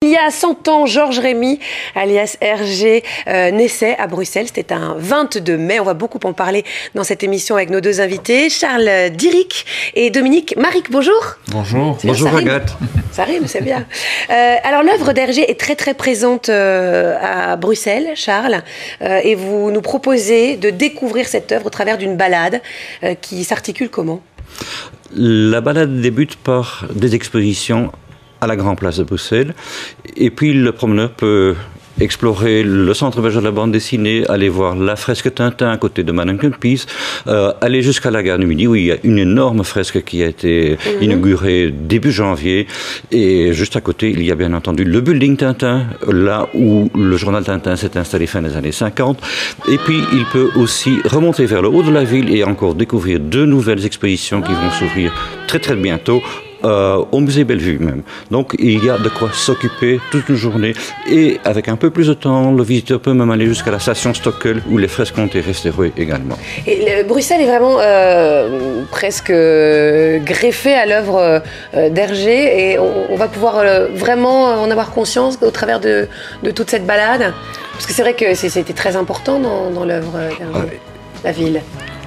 Il y a 100 ans, Georges Rémy, alias Hergé, naissait à Bruxelles. C'était un 22 mai. On va beaucoup en parler dans cette émission avec nos deux invités, Charles Diric et Dominique Maric. Bonjour. Bonjour. Bonjour Agathe. Ça rime, c'est bien. Alors l'œuvre d'Hergé est très présente à Bruxelles, Charles, et vous nous proposez de découvrir cette œuvre au travers d'une balade qui s'articule comment ? La balade débute par des expositions à la Grande Place de Bruxelles. Et puis le promeneur peut explorer le centre belge de la bande dessinée, aller voir la fresque Tintin à côté de Madame Kempis, aller jusqu'à la gare du Midi où il y a une énorme fresque qui a été inaugurée début janvier. Et juste à côté, il y a bien entendu le building Tintin, là où le journal Tintin s'est installé fin des années 50. Et puis il peut aussi remonter vers le haut de la ville et encore découvrir deux nouvelles expositions qui vont s'ouvrir très bientôt. Au musée Bellevue même. Donc il y a de quoi s'occuper toute une journée et avec un peu plus de temps, le visiteur peut même aller jusqu'à la station Stockel où les fresques ont été restaurées également. Et Bruxelles est vraiment presque greffée à l'œuvre d'Hergé et on va pouvoir vraiment en avoir conscience au travers de toute cette balade. Parce que c'est vrai que c'était très important dans l'œuvre d'Hergé, la ville.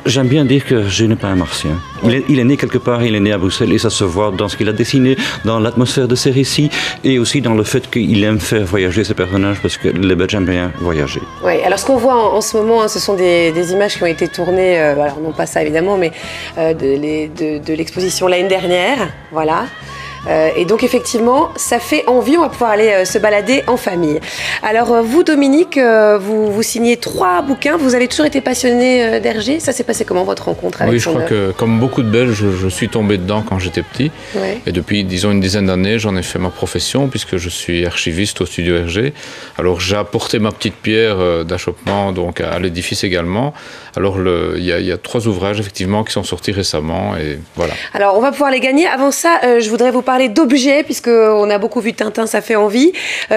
J'aime bien dire que je n'ai pas un martien. Il est né quelque part, il est né à Bruxelles et ça se voit dans ce qu'il a dessiné, dans l'atmosphère de ses récits et aussi dans le fait qu'il aime faire voyager ses personnages parce que les Belges aiment bien voyager. Oui, alors ce qu'on voit en ce moment, ce sont des images qui ont été tournées, alors non pas ça évidemment, mais de l'exposition l'année dernière, voilà. Et donc effectivement, ça fait envie, on va pouvoir aller se balader en famille. Alors vous, Dominique, vous signez 3 bouquins, vous avez toujours été passionné d'Hergé. Ça s'est passé comment votre rencontre avec son œuvre ? Oui, je crois que comme beaucoup de Belges, je suis tombé dedans quand j'étais petit. Ouais. Et depuis, disons, une dizaine d'années, j'en ai fait ma profession puisque je suis archiviste au studio Hergé. Alors j'ai apporté ma petite pierre d'achoppement donc à l'édifice également. Alors il y a 3 ouvrages effectivement qui sont sortis récemment et voilà. Alors on va pouvoir les gagner. Avant ça, je voudrais vous parler d'objets, puisqu'on a beaucoup vu Tintin, ça fait envie,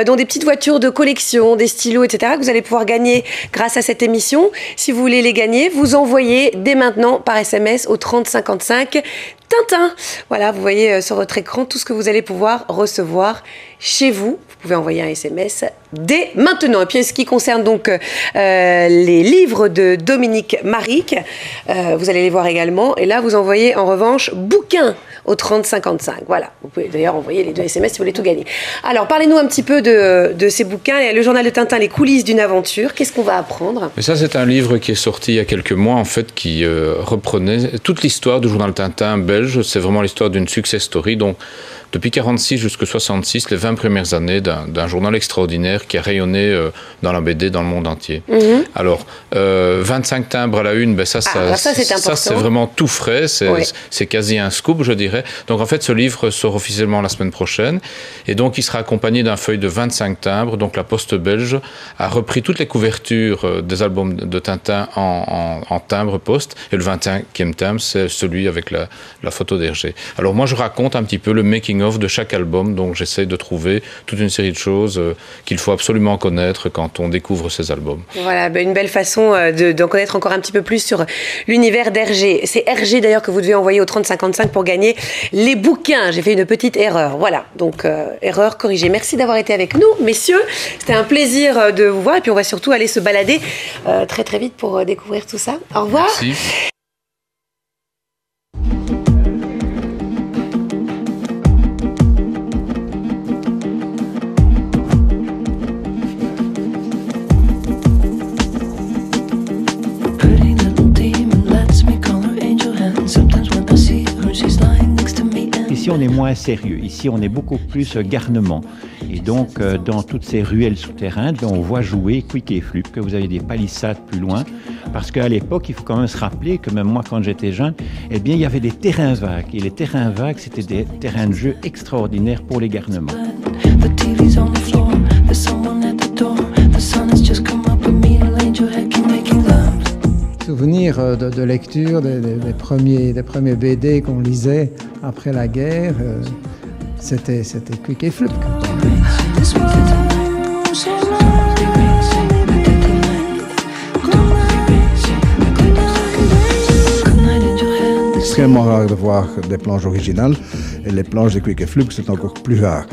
dont des petites voitures de collection, des stylos, etc., que vous allez pouvoir gagner grâce à cette émission. Si vous voulez les gagner, vous envoyez dès maintenant par SMS au 3055 Tintin. Voilà, vous voyez sur votre écran tout ce que vous allez pouvoir recevoir chez vous. Vous pouvez envoyer un SMS dès maintenant. Et puis, en ce qui concerne donc les livres de Dominique Maric, vous allez les voir également. Et là, vous envoyez en revanche bouquin au 3055. Voilà. Vous pouvez d'ailleurs envoyer les 2 SMS si vous voulez tout gagner. Alors, parlez-nous un petit peu de ces bouquins. Le journal de Tintin, les coulisses d'une aventure. Qu'est-ce qu'on va apprendre ? Et ça, c'est un livre qui est sorti il y a quelques mois, en fait, qui reprenait toute l'histoire du journal Tintin belge. C'est vraiment l'histoire d'une success story. Donc, depuis 1946 jusqu'à 1966, les 20 premières années d'un journal extraordinaire qui a rayonné dans la BD dans le monde entier. Alors, 25 timbres à la une, ben ça c'est vraiment tout frais, c'est quasi un scoop, je dirais. Donc en fait, ce livre sort officiellement la semaine prochaine, et donc il sera accompagné d'un feuille de 25 timbres. Donc la Poste belge a repris toutes les couvertures des albums de Tintin en timbre poste, et le 25e timbre, c'est celui avec la photo d'Hergé. Alors moi, je raconte un petit peu le making of de chaque album, donc j'essaye de trouver toute une série de choses qu'il faut absolument connaître quand on découvre ces albums. Voilà, une belle façon d'en connaître encore un petit peu plus sur l'univers d'Hergé. C'est Hergé d'ailleurs que vous devez envoyer au 3055 pour gagner les bouquins. J'ai fait une petite erreur, voilà, donc erreur corrigée. Merci d'avoir été avec nous, messieurs. C'était un plaisir de vous voir et puis on va surtout aller se balader très vite pour découvrir tout ça. Au revoir. Merci. Ici, on est moins sérieux. Ici, on est beaucoup plus garnement. Et donc, dans toutes ces ruelles souterraines, on voit jouer Quick et Flup, que vous avez des palissades plus loin. Parce qu'à l'époque, il faut quand même se rappeler que même moi, quand j'étais jeune, eh bien, il y avait des terrains vagues. Et les terrains vagues, c'était des terrains de jeu extraordinaires pour les garnements. Souvenir de lecture des premiers BD qu'on lisait après la guerre, c'était Quick et Flup. extrêmement rare de voir des planches originales, et les planches de Quick et Flux, c'est encore plus rare.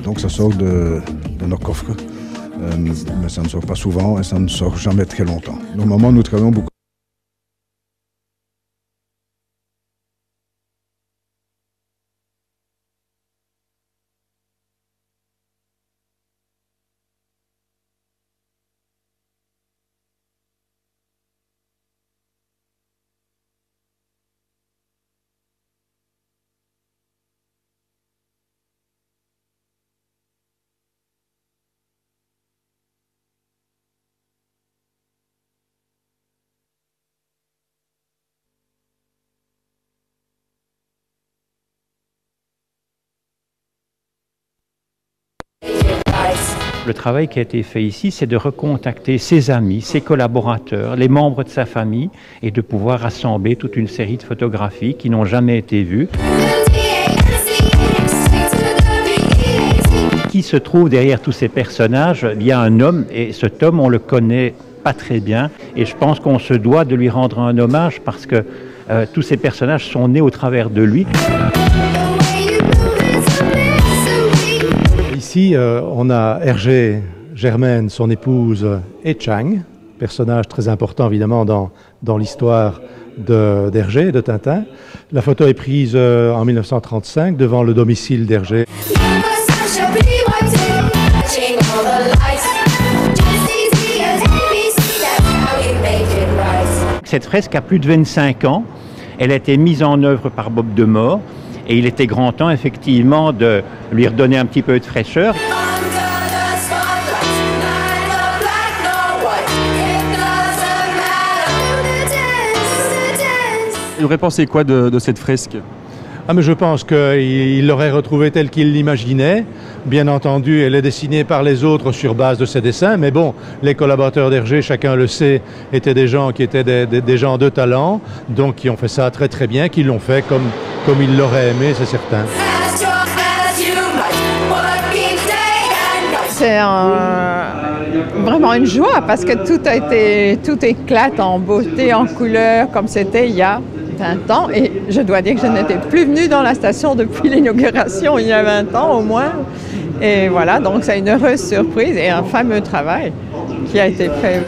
Donc ça sort de nos coffres, mais ça ne sort pas souvent et ça ne sort jamais très longtemps. Normalement, nous travaillons beaucoup. Le travail qui a été fait ici, c'est de recontacter ses amis, ses collaborateurs, les membres de sa famille et de pouvoir rassembler toute une série de photographies qui n'ont jamais été vues. Qui se trouve derrière tous ces personnages? Il y a un homme et cet homme, on le connaît pas très bien et je pense qu'on se doit de lui rendre un hommage parce que tous ces personnages sont nés au travers de lui. Ici, on a Hergé, Germaine, son épouse, et Chang, personnage très important évidemment dans l'histoire d'Hergé, de Tintin. La photo est prise en 1935 devant le domicile d'Hergé. Cette fresque a plus de 25 ans. Elle a été mise en œuvre par Bob Demore. Et il était grand temps, effectivement, de lui redonner un petit peu de fraîcheur. Il aurait pensé quoi de cette fresque? Ah, mais je pense qu'il l'aurait retrouvée telle qu'il l'imaginait. Bien entendu, elle est dessinée par les autres sur base de ses dessins, mais bon, les collaborateurs d'Hergé, chacun le sait, étaient des gens qui étaient des gens de talent, donc qui ont fait ça très très bien, qui l'ont fait comme il l'aurait aimé, c'est certain. C'est vraiment une joie parce que tout éclate en beauté, en couleur, comme c'était il y a 20 ans. Et je dois dire que je n'étais plus venue dans la station depuis l'inauguration, il y a 20 ans au moins. Et voilà, donc c'est une heureuse surprise et un fameux travail qui a été fait.